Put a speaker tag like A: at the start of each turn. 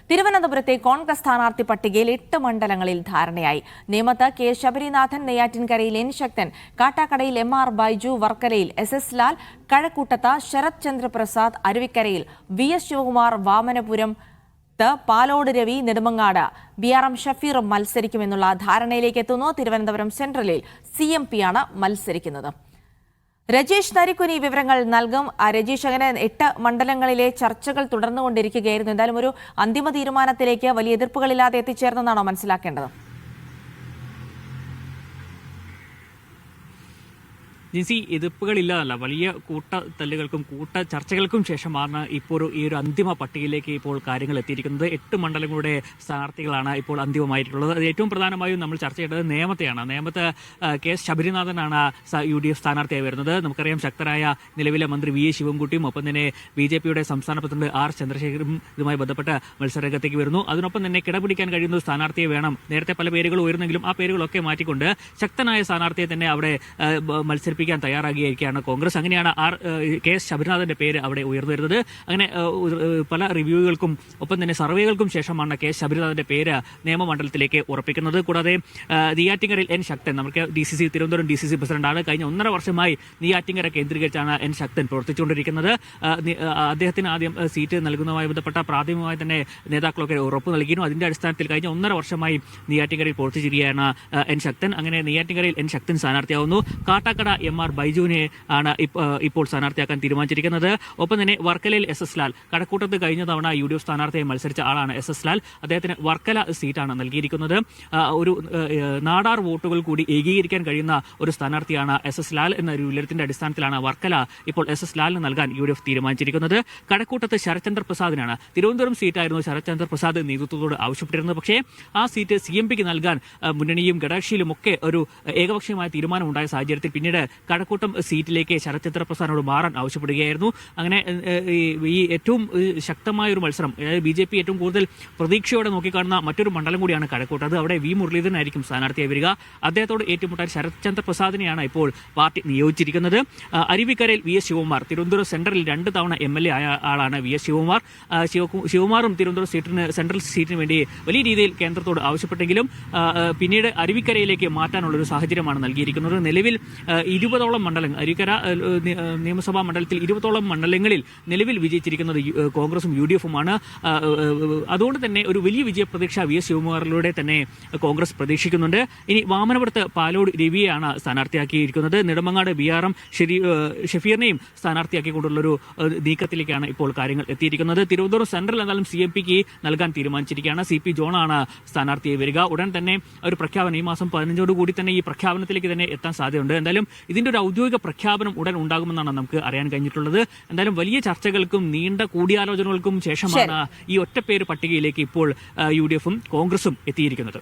A: തിരുവനന്തപുരത്തെ കോൺഗ്രസ് സ്ഥാനാർത്ഥി പട്ടികയിൽ 8 മണ്ഡലങ്ങളിൽ ധാരണയായി. നേമത്ത് കെ ശബരിനാഥൻ, നെയ്യാറ്റിൻകരയിൽ എൻ ശക്തൻ, കാട്ടാക്കടയിൽ MR ബൈജു, വർക്കലയിൽ SS Lal, കഴക്കൂട്ടത്ത് Sarath Chandraprasad, അരുവിക്കരയിൽ VS Shivakumar, Vamanapuram Palode Ravi, Nedumangad BRM ഷഫീറും മത്സരിക്കുമെന്നുള്ള ധാരണയിലേക്ക് എത്തുന്നു. തിരുവനന്തപുരം സെൻട്രലിൽ CMP ആണ് മത്സരിക്കുന്നത്. രജീഷ് നരിക്കുനി വിവരങ്ങൾ നൽകും. രജീഷ്, അങ്ങനെ 8 മണ്ഡലങ്ങളിലെ ചർച്ചകൾ തുടർന്നുകൊണ്ടിരിക്കുകയായിരുന്നു. എന്തായാലും ഒരു അന്തിമ തീരുമാനത്തിലേക്ക് വലിയ എതിർപ്പുകളില്ലാതെ എത്തിച്ചേർന്നെന്നാണോ മനസ്സിലാക്കേണ്ടത്?
B: ജിൻസി, എതിർപ്പുകളില്ലാതല്ല, വലിയ കൂട്ടത്തല്ലുകൾക്കും ചർച്ചകൾക്കും ശേഷമാണ് ഇപ്പോൾ ഈ ഒരു അന്തിമ പട്ടികയിലേക്ക് ഇപ്പോൾ കാര്യങ്ങൾ എത്തിയിരിക്കുന്നത്. 8 മണ്ഡലങ്ങളുടെ സ്ഥാനാർത്ഥികളാണ് ഇപ്പോൾ അന്തിമമായിട്ടുള്ളത്. അത് ഏറ്റവും പ്രധാനമായും നമ്മൾ ചർച്ച ചെയ്യേണ്ടത് നേമത്തെയാണ്. നേമത്ത് കെ ശബരിനാഥനാണ് UDF സ്ഥാനാർത്ഥിയായി വരുന്നത്. നമുക്കറിയാം, ശക്തരായ നിലവിലെ മന്ത്രി VA ശിവൻകുട്ടിയും ഒപ്പം തന്നെ BJPയുടെ സംസ്ഥാന പ്രസിഡന്റ് R ചന്ദ്രശേഖരും ഇതുമായി ബന്ധപ്പെട്ട് മത്സരരംഗത്തേക്ക് വരുന്നു. അതിനൊപ്പം തന്നെ കിടപിടിക്കാൻ കഴിയുന്ന സ്ഥാനാർത്ഥിയെ വേണം. നേരത്തെ പല പേരുകൾ ഉയർന്നെങ്കിലും ആ പേരുകളൊക്കെ മാറ്റിക്കൊണ്ട് ശക്തനായ സ്ഥാനാർത്ഥിയെ തന്നെ അവിടെ മത്സരിപ്പിക്കാൻ തയ്യാറാകിയിരിക്കുകയാണ് കോൺഗ്രസ്. അങ്ങനെയാണ് കെ ശബരിനാഥന്റെ പേര് അവിടെ ഉയർന്നു വരുന്നത്. അങ്ങനെ പല റിവ്യൂകൾക്കും ഒപ്പം തന്നെ സർവേകൾക്കും ശേഷമാണ് കെ ശബരിനാഥന്റെ പേര് നിയമമണ്ഡലത്തിലേക്ക് ഉറപ്പിക്കുന്നത്. കൂടാതെ നെയ്യാറ്റിൻകരയിൽ എൻ ശക്തൻ, നമുക്ക് തിരുവനന്തപുരം DCC പ്രസിഡന്റാണ്. കഴിഞ്ഞ 1.5 വർഷമായി നെയ്യാറ്റിൻകര കേന്ദ്രീകരിച്ചാണ് എൻ ശക്തൻ പ്രവർത്തിച്ചുകൊണ്ടിരിക്കുന്നത്. അദ്ദേഹത്തിന് ആദ്യം സീറ്റ് നൽകുന്നതുമായി ബന്ധപ്പെട്ട പ്രാഥമികമായി തന്നെ നേതാക്കളൊക്കെ ഉറപ്പ് നൽകിയിരുന്നു. അതിന്റെ അടിസ്ഥാനത്തിൽ കഴിഞ്ഞ 1.5 വർഷമായി നെയ്യാറ്റിൻകരയിൽ പ്രവർത്തിച്ചിരിക്കുകയാണ് എൻ ശക്തൻ. അങ്ങനെ നെയ്യാറ്റിൻകരയിൽ എൻ ശക്തൻ സ്ഥാനാർത്ഥിയാവുന്നു. കാട്ടാക്കട MR ബൈജുവിനെ ആണ് ഇപ്പോൾ സ്ഥാനാർത്ഥിയാക്കാൻ തീരുമാനിച്ചിരിക്കുന്നത്. ഒപ്പം തന്നെ വർക്കലയിൽ SS ലാൽ, കഴക്കൂട്ടത്ത് കഴിഞ്ഞ തവണ UDF സ്ഥാനാർത്ഥിയായി മത്സരിച്ച ആളാണ് SS ലാൽ. അദ്ദേഹത്തിന് വർക്കല സീറ്റാണ് നൽകിയിരിക്കുന്നത്. ഒരു നാടാർ വോട്ടുകൾ കൂടി ഏകീകരിക്കാൻ കഴിയുന്ന ഒരു സ്ഥാനാർത്ഥിയാണ് SS ലാൽ എന്ന ഒരു വിലയിരുത്തിന്റെ അടിസ്ഥാനത്തിലാണ് വർക്കല ഇപ്പോൾ SS ലാലിന് നൽകാൻ UDF തീരുമാനിച്ചിരിക്കുന്നത്. കഴക്കൂട്ടത്ത് ശരത്ചന്ദ്ര പ്രസാദിനാണ്. തിരുവനന്തപുരം സീറ്റായിരുന്നു ശരത്ചന്ദ്ര പ്രസാദ് നേതൃത്വത്തോട് ആവശ്യപ്പെട്ടിരുന്നത്. പക്ഷേ ആ സീറ്റ് CMPക്ക് നൽകാൻ മുന്നണിയും ഘടകകക്ഷിയിലും ഒക്കെ ഒരു ഏകപക്ഷീയമായ തീരുമാനം ഉണ്ടായ സാഹചര്യത്തിൽ പിന്നീട് കഴക്കൂട്ടം സീറ്റിലേക്ക് ശരത്ചന്ദ്ര പ്രസാദിനോട് മാറാൻ ആവശ്യപ്പെടുകയായിരുന്നു. അങ്ങനെ ഈ ഏറ്റവും ശക്തമായ ഒരു മത്സരം, അതായത് BJP ഏറ്റവും കൂടുതൽ പ്രതീക്ഷയോടെ നോക്കിക്കാണുന്ന മറ്റൊരു മണ്ഡലം കൂടിയാണ് കഴക്കൂട്ടം. അത് അവിടെ V മുരളീധരനായിരിക്കും സ്ഥാനാർത്ഥിയായി വരിക. അദ്ദേഹത്തോട് ഏറ്റുമുട്ടാൻ ശരത്ചന്ദ്ര പ്രസാദിനെയാണ് ഇപ്പോൾ പാർട്ടി നിയോഗിച്ചിരിക്കുന്നത്. അരുവിക്കരയിൽ VS ശിവകുമാർ, തിരുവനന്തപുരം സെൻട്രലിൽ 2 തവണ MLA ആയ ആളാണ് VS ശിവകുമാർ. ശിവകുമാറും തിരുവനന്തപുരം സെൻട്രൽ സീറ്റിന് വേണ്ടി വലിയ രീതിയിൽ കേന്ദ്രത്തോട് ആവശ്യപ്പെട്ടെങ്കിലും പിന്നീട് അരുവിക്കരയിലേക്ക് മാറ്റാനുള്ള ഒരു സാഹചര്യമാണ് നൽകിയിരിക്കുന്നത്. നിലവിൽ 20ഓളം മണ്ഡലങ്ങൾ, അരുവിക്കര നിയമസഭാ മണ്ഡലത്തിൽ 20ഓളം മണ്ഡലങ്ങളിൽ നിലവിൽ വിജയിച്ചിരിക്കുന്നത് കോൺഗ്രസും UDFുമാണ്. അതുകൊണ്ട് തന്നെ ഒരു വലിയ വിജയപ്രതീക്ഷ VS ശിവകുമാറിലൂടെ തന്നെ കോൺഗ്രസ് പ്രതീക്ഷിക്കുന്നുണ്ട്. ഇനി വാമനപുരത്ത് പാലോട് രവിയെയാണ് സ്ഥാനാർത്ഥിയാക്കിയിരിക്കുന്നത്. നെടുമങ്ങാട് BRM ഷഫീറിനെയും സ്ഥാനാർത്ഥിയാക്കിക്കൊണ്ടുള്ളൊരു നീക്കത്തിലേക്കാണ് ഇപ്പോൾ കാര്യങ്ങൾ എത്തിയിരിക്കുന്നത്. തിരുവനന്തപുരം സെൻട്രൽ എന്നാലും CMPക്ക് നൽകാൻ തീരുമാനിച്ചിരിക്കുകയാണ്. CP ജോണാണ് സ്ഥാനാർത്ഥിയായി വരിക. ഉടൻ തന്നെ ഒരു പ്രഖ്യാപനം, ഈ മാസം 15 കൂടി തന്നെ ഈ പ്രഖ്യാപനത്തിലേക്ക് തന്നെ എത്താൻ സാധ്യതയുണ്ട്. എന്തായാലും ഇതിന്റെ ഒരു ഔദ്യോഗിക പ്രഖ്യാപനം ഉടൻ ഉണ്ടാകുമെന്നാണ് നമുക്ക് അറിയാൻ കഴിഞ്ഞിട്ടുള്ളത്. എന്തായാലും വലിയ ചർച്ചകൾക്കും നീണ്ട കൂടിയാലോചനകൾക്കും ശേഷമാണ് ഈ ഒറ്റപ്പേര് പട്ടികയിലേക്ക് ഇപ്പോൾ UDFും കോൺഗ്രസും എത്തിയിരിക്കുന്നത്.